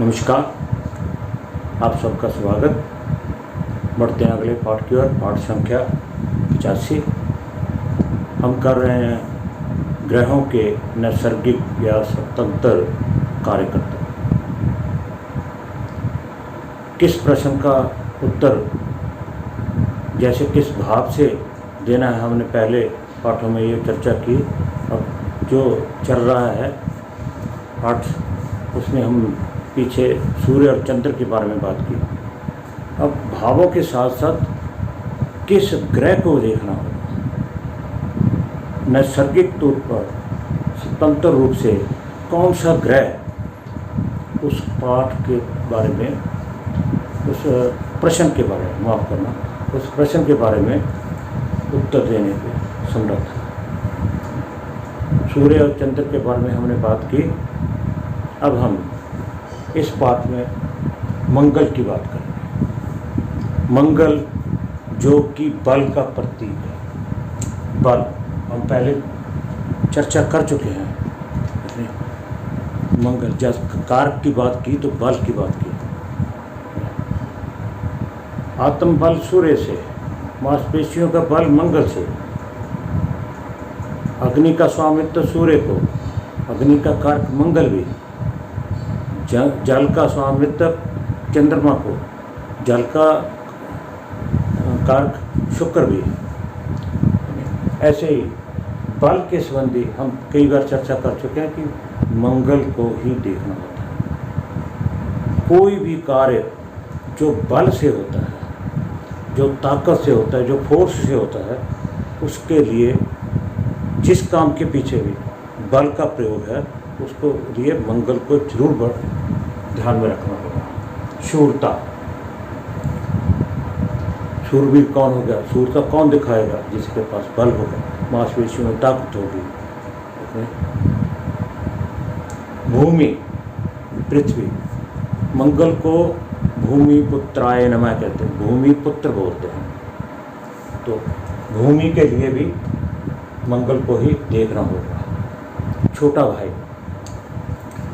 नमस्कार, आप सबका स्वागत। बढ़ते हैं अगले पाठ की ओर। पाठ संख्या 85 हम कर रहे हैं ग्रहों के नैसर्गिक या स्वतंत्र कार्यकर्ता। किस प्रश्न का उत्तर जैसे किस भाव से देना है, हमने पहले पाठों में ये चर्चा की। अब जो चल रहा है पाठ, उसमें हम पीछे सूर्य और चंद्र के बारे में बात की। अब भावों के साथ साथ किस ग्रह को देखना होगा, नैसर्गिक तौर पर स्वतंत्र रूप से कौन सा ग्रह, उस पाठ के बारे में, उस प्रश्न के बारे में, माफ़ करना, उस प्रश्न के बारे में उत्तर देने के समर्थ है। सूर्य और चंद्र के बारे में हमने बात की। अब हम इस पाठ में मंगल की बात करेंगे। मंगल जो कि बल का प्रतीक है। बल हम पहले चर्चा कर चुके हैं। मंगल जब कारक की बात की तो बल की बात की। आत्म बल सूर्य से, मांसपेशियों का बल मंगल से, अग्नि का स्वामित्व सूर्य को, अग्नि का कारक मंगल भी, जल का स्वामित्व चंद्रमा को, जल का कारक शुक्र भी। ऐसे ही बल के संबंधी हम कई बार चर्चा कर चुके हैं कि मंगल को ही देखना होता है। कोई भी कार्य जो बल से होता है, जो ताकत से होता है, जो फोर्स से होता है, उसके लिए जिस काम के पीछे भी बल का प्रयोग है, उसको लिए मंगल को जरूर ध्यान में रखना होगा। शूरता, शूरवीर कौन होगा? शूरता कौन दिखाएगा? जिसके पास बल होगा, मांसपेशियों में ताकत होगी। भूमि, पृथ्वी, मंगल को भूमि पुत्राय नमः कहते हैं, भूमि पुत्र बोलते हैं। तो भूमि के लिए भी मंगल को ही देखना होगा। छोटा भाई,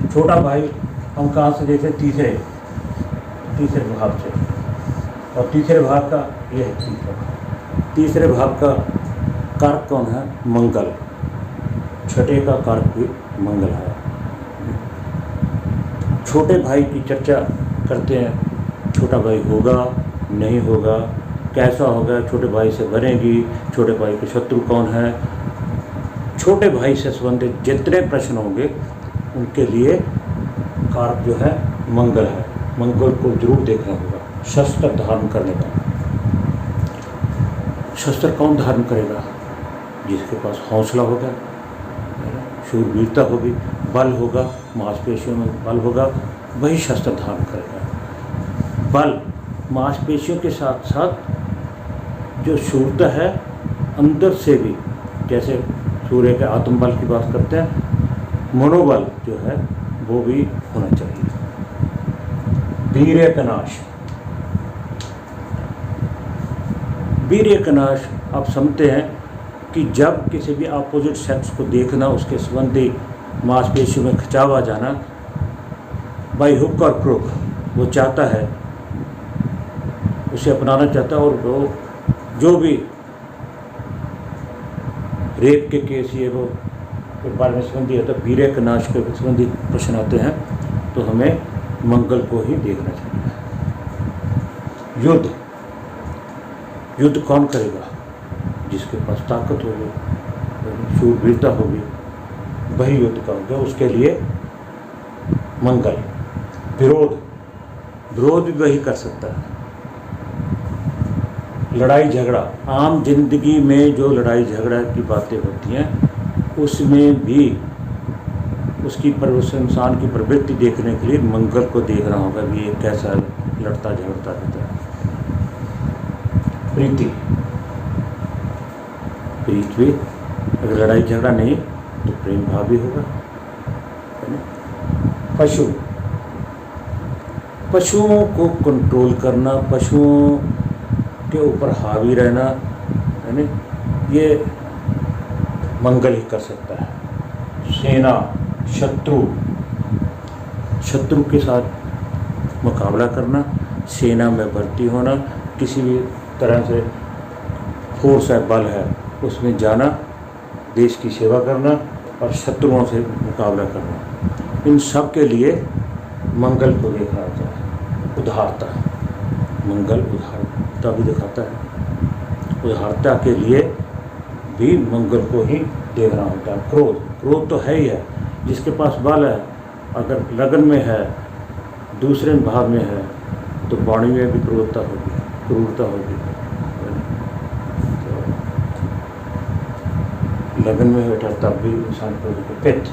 छोटा भाई हम कहाँ से देखें? तीसरे भाव से। और तीसरे भाव का ये है, तीसरे भाव का कारक कौन है? मंगल। छठे का कारक भी मंगल है। छोटे भाई की चर्चा करते हैं। छोटा भाई होगा, नहीं होगा, कैसा होगा, छोटे भाई से बनेगी, छोटे भाई के शत्रु कौन है। छोटे भाई से संबंधित जितने प्रश्न होंगे उनके लिए कारक जो है मंगल है। मंगल को जरूर देखना होगा। शस्त्र धारण करने का, शस्त्र कौन धारण करेगा? जिसके पास हौसला होगा, शूरवीरता होगी, बल होगा, मांसपेशियों में बल होगा, वही शस्त्र धारण करेगा। बल मांसपेशियों के साथ साथ जो शूरता है अंदर से भी, जैसे सूर्य के आत्मबल की बात करते हैं, मनोबल जो है वो भी होना चाहिए। वीर्य का नाश, वीर्य का नाश आप समझते हैं कि जब किसी भी अपोजिट सेक्स को देखना, उसके संबंधी मांसपेशियों में खिंचाव आ जाना, बाई हुक और क्रुक, वो चाहता है, उसे अपनाना चाहता है। और वो जो भी रेप के केस ये वो के बारे में संबंधी है, तो वीर्य का नाश के संबंधी प्रश्न आते हैं, तो हमें मंगल को ही देखना चाहिए। युद्ध, युद्ध कौन करेगा? जिसके पास ताकत होगी, शूरवीरता होगी, वही युद्ध का होगा, उसके लिए मंगल। विरोध, विरोध भी वही कर सकता है। लड़ाई झगड़ा, आम जिंदगी में जो लड़ाई झगड़ा की बातें होती हैं, उसमें भी उसकी उस इंसान की प्रवृत्ति देखने के लिए मंगल को देखना होगा कि ये कैसा लड़ता झगड़ता रहता है। प्रीति, पृथ्वी, अगर लड़ाई झगड़ा नहीं तो प्रेम भाव भी होगा। पशु, पशुओं को कंट्रोल करना, पशुओं के ऊपर हावी रहना, है ना, ये मंगल ही कर सकता है। सेना, शत्रु, शत्रु के साथ मुकाबला करना, सेना में भर्ती होना, किसी भी तरह से फोर्स है, बल है, उसमें जाना, देश की सेवा करना और शत्रुओं से मुकाबला करना। इन सब के लिए मंगल को देखा जाता है। उदारता, मंगल उदारता भी दिखाता है। उदारता के लिए भी मंगल को ही देखना होता है। क्रोध तो है ही है, जिसके पास बल है, अगर लगन में है, दूसरे भाव में है, तो वाणी में भी क्रूरता होगी, क्रूरता होगी। तो लगन में बैठा तब भी इंसान को पित्त,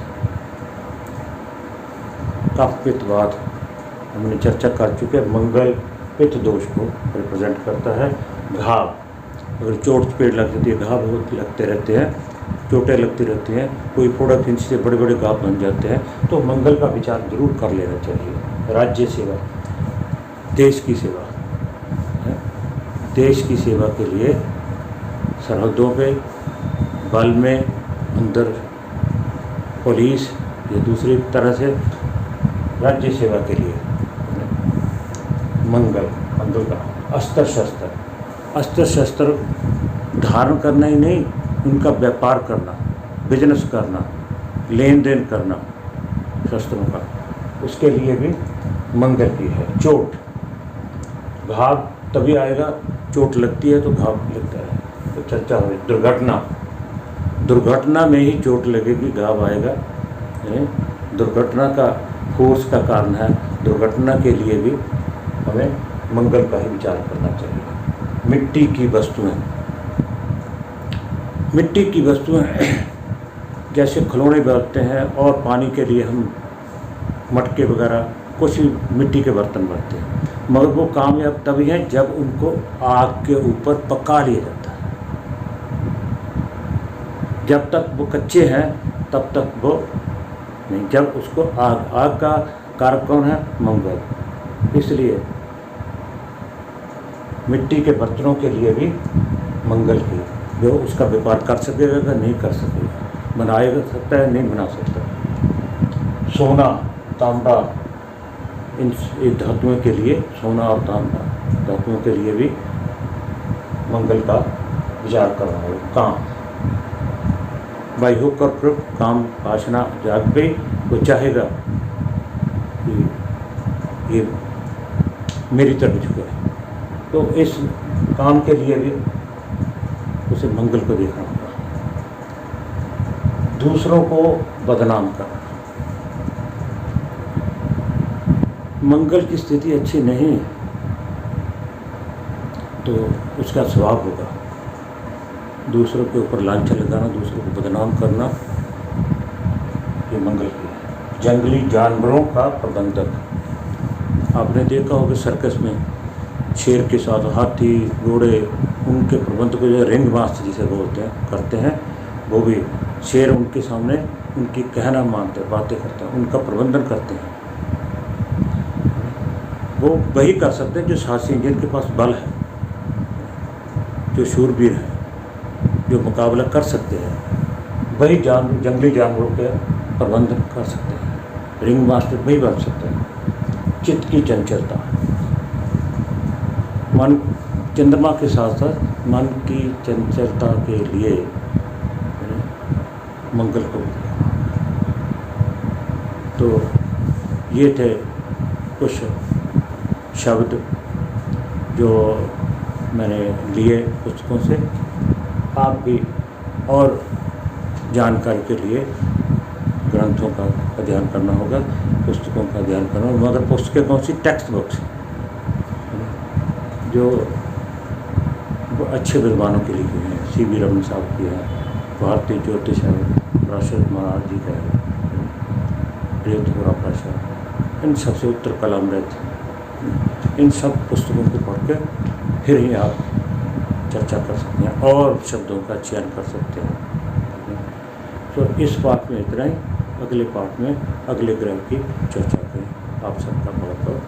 कफ पित्त वात हमने चर्चा कर चुके हैं। मंगल पित्त दोष को रिप्रेजेंट करता है। घाव, अगर चोट पेट लग जाती है, घाव लगते रहते हैं, चोटें लगती रहती हैं, कोई फोड़ा खिंच से बड़े बड़े घाव बन जाते हैं, तो मंगल का विचार जरूर कर लेना चाहिए। राज्य सेवा, देश की सेवा, देश की सेवा के लिए सरहदों पे, बल में, अंदर पुलिस या दूसरी तरह से राज्य सेवा के लिए मंगल का अस्त्र शस्त्र धारण करना ही नहीं, उनका व्यापार करना, बिजनेस करना, लेन देन करना शस्त्रों का, उसके लिए भी मंगल की है। चोट, घाव तभी आएगा, चोट लगती है तो घाव लगता है, तो चर्चा हो। दुर्घटना में ही चोट लगेगी, घाव आएगा। दुर्घटना का फोर्स का कारण है। दुर्घटना के लिए भी हमें मंगल का ही विचार करना चाहिए। मिट्टी की वस्तुएं जैसे खिलौने बनाते हैं, और पानी के लिए हम मटके वगैरह कुछ भी मिट्टी के बर्तन बनते हैं, मगर वो कामयाब तभी हैं जब उनको आग के ऊपर पका लिया जाता है। जब तक वो कच्चे हैं तब तक वो नहीं, जब उसको आग का कारक कौन है? मंगल। इसलिए मिट्टी के बर्तनों के लिए भी मंगल की, जो उसका व्यापार कर सकेगा या नहीं कर सकेगा, बनाएगा सकता है नहीं बना सकता। सोना, तांबा, इन धातुओं के लिए, सोना और तांबा धातुओं के लिए भी मंगल का विचार करना है। काम, भाई हो कर काम वासना जाग गई, वो चाहेगा कि ये मेरी तरफ झुके, तो इस काम के लिए भी उसे मंगल को देखना होगा। दूसरों को बदनाम करना, मंगल की स्थिति अच्छी नहीं है तो उसका स्वभाव होगा दूसरों के ऊपर लांछन लगाना, दूसरों को बदनाम करना, ये मंगल की है। जंगली जानवरों का प्रबंधक, आपने देखा होगा सर्कस में शेर के साथ हाथी, घोड़े, उनके प्रबंध को जो रिंग मास्टर जिसे बोलते हैं करते हैं, वो भी शेर उनके सामने उनकी कहना मानते हैं, बातें करते हैं, उनका प्रबंधन करते हैं। वो वही कर सकते हैं जो साहसी हैं, जिनके पास बल है, जो शूरवीर है, जो मुकाबला कर सकते हैं, वही जंगली जानवरों के प्रबंधन कर सकते हैं। रिंग मास्टर वही बन सकते हैं। चित्त की चंचलता, मन, चंद्रमा के साथ साथ मन की चंचलता के लिए मंगल को। तो ये थे कुछ शब्द जो मैंने लिए पुस्तकों से। आप भी और जानकारी के लिए ग्रंथों का अध्ययन करना होगा, पुस्तकों का अध्ययन करना होगा। मगर पुस्तकें कौन सी? टेक्स्ट बुक्स जो अच्छे विद्वानों के लिखी हैं, C.V. रमन साहब की है, भारतीय ज्योतिष है, राष्ट्र महाराज जी का है, प्रियथोरा प्राशर, इन सबसे उत्तर कलामृत, इन सब पुस्तकों को पढ़ के फिर ही आप चर्चा कर सकते हैं और शब्दों का चयन कर सकते हैं। तो इस पाठ में इतना ही, अगले पाठ में अगले ग्रह की चर्चा करें। आप सबका बहुत बहुत